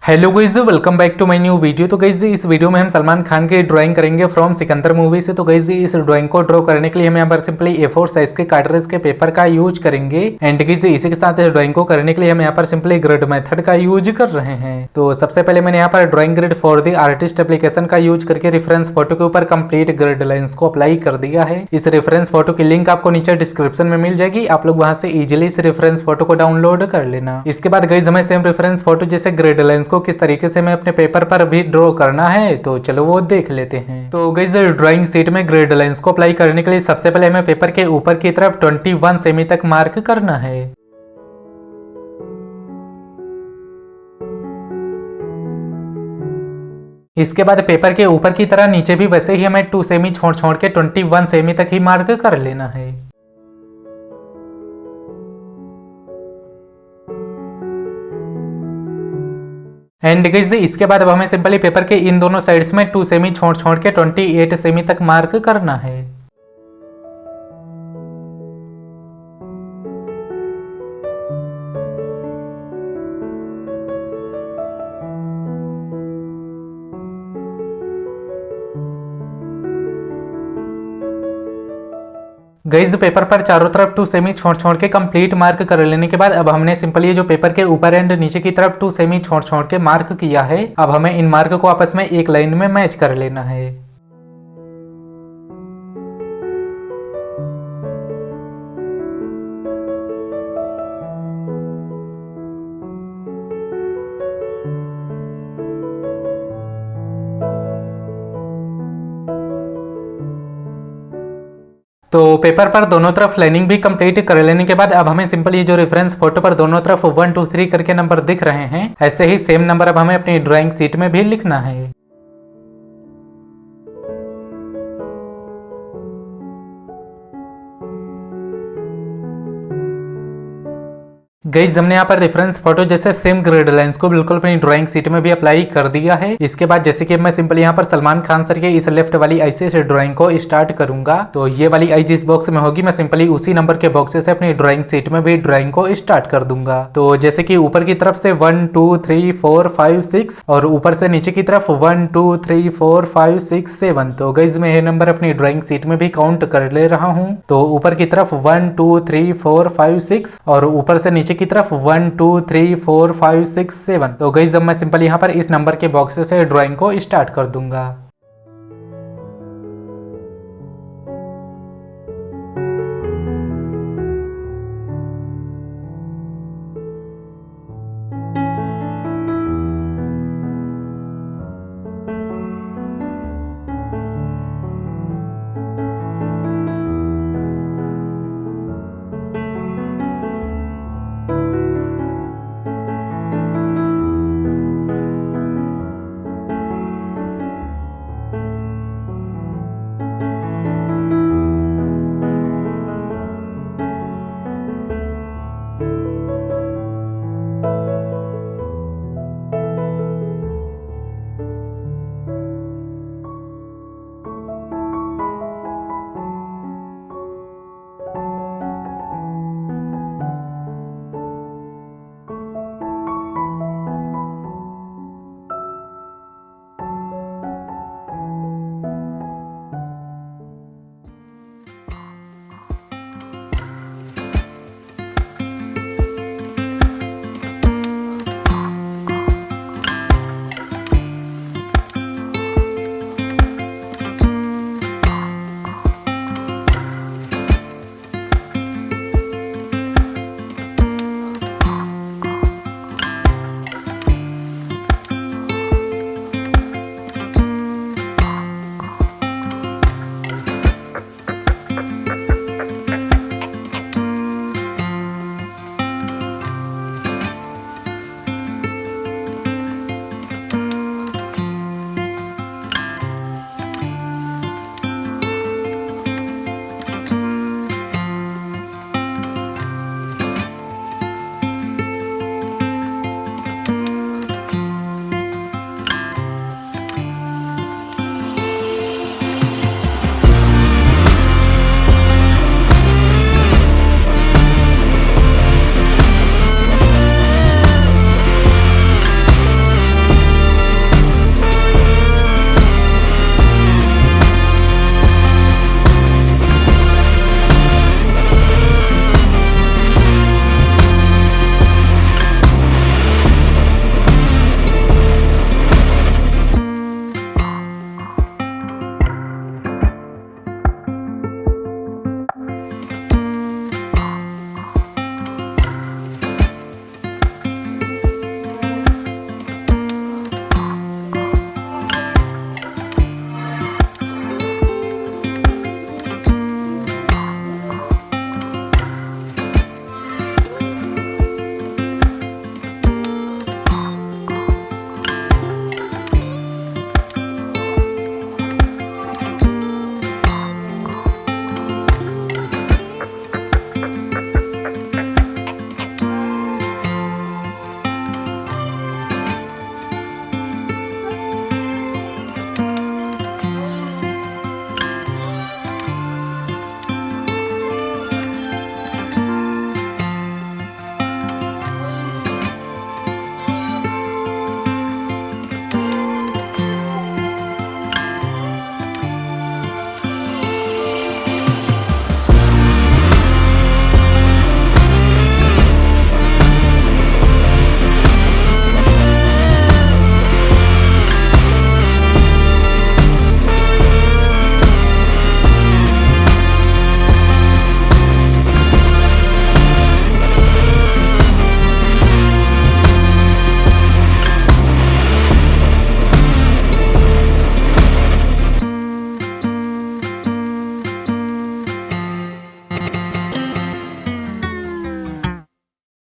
Hello guys, welcome back to my new video. तो guys इस video में हम सलमान खान की ड्राइंग करेंगे फ्रॉम सिकंदर मूवी से। तो गाइस इस ड्राइंग को ड्रॉ करने के लिए हम यहाँ पर सिंपली A4 साइज के कार्ट्रिज के पेपर का यूज करेंगे। एंड गाइस इसी के साथ इस ड्राइंग को करने के लिए हम यहाँ पर सिंपली ग्रिड मेथड का यूज कर रहे हैं। तो सबसे पहले मैंने यहाँ पर drawing grid for the artist application का यूज करके रेफरेंस फोटो के ऊपर कंप्लीट ग्रिड लाइंस को अप्लाई कर दिया है। इस रेफरेंस फोटो की लिंक आपको नीचे डिस्क्रिप्शन में मिल जाएगी, आप लोग वहां से इजिली इस रेफरेंस फोटो को डाउनलोड कर लेना। इसके बाद गाइस हमें सेम रेफरेंस फोटो जैसे ग्रिड लाइंस को किस तरीके से अपने पेपर पर भी ड्रॉ करना है, तो चलो वो देख लेते हैं। तो गाइस ड्राइंग शीट में ग्रिड लाइंस को अप्लाई करने के लिए सबसे पहले हमें पेपर के ऊपर की तरफ 21 सेमी तक मार्क करना है। इसके बाद पेपर के ऊपर की तरह नीचे भी वैसे ही हमें 2 सेमी छोड़ छोड़ के 21 सेमी तक ही मार्क कर लेना है। एंड गाइस इसके बाद अब हमें सिंपली पेपर के इन दोनों साइड्स में 2 सेमी छोड़ छोड़ के 28 सेमी तक मार्क करना है। गाइस पेपर पर चारों तरफ 2 सेमी छोड़ छोड़ के कंप्लीट मार्क कर लेने के बाद अब हमने सिंपली ये जो पेपर के ऊपर एंड नीचे की तरफ 2 सेमी छोड़ छोड़ के मार्क किया है, अब हमें इन मार्क को आपस में एक लाइन में मैच कर लेना है। तो पेपर पर दोनों तरफ लाइनिंग भी कंप्लीट कर लेने के बाद अब हमें सिंपल ये जो रेफरेंस फोटो पर दोनों तरफ 1 2 3 करके नंबर दिख रहे हैं, ऐसे ही सेम नंबर अब हमें अपनी ड्राइंग शीट में भी लिखना है। गाइस हमने यहाँ पर रेफरेंस फोटो जैसे सेम ग्रिड लाइंस को बिल्कुल अपनी ड्राइंग शीट में भी अप्लाई कर दिया है। इसके बाद जैसे कि मैं सिंपल यहाँ पर सलमान खान सर के इस लेफ्ट वाली आई से ड्राइंग को स्टार्ट करूंगा, तो ये वाली आई जिस बॉक्स में होगी मैं सिंपली उसी नंबर के बॉक्स से अपनी ड्राइंग शीट में भी ड्राइंग को स्टार्ट कर दूंगा। तो जैसे कि ऊपर की तरफ से 1 2 3 4 5 6 और ऊपर से नीचे की तरफ 1 2 3 4 5 6 7। तो गाइस मैं ये नंबर अपनी ड्राइंग शीट में भी काउंट कर ले रहा हूँ। तो ऊपर की तरफ 1 2 3 4 5 6 और ऊपर से नीचे की तरफ 1 2 3 4 5 6 7। तो गाइस अब मैं सिंपल यहाँ पर इस नंबर के बॉक्स से ड्राइंग को स्टार्ट कर दूंगा।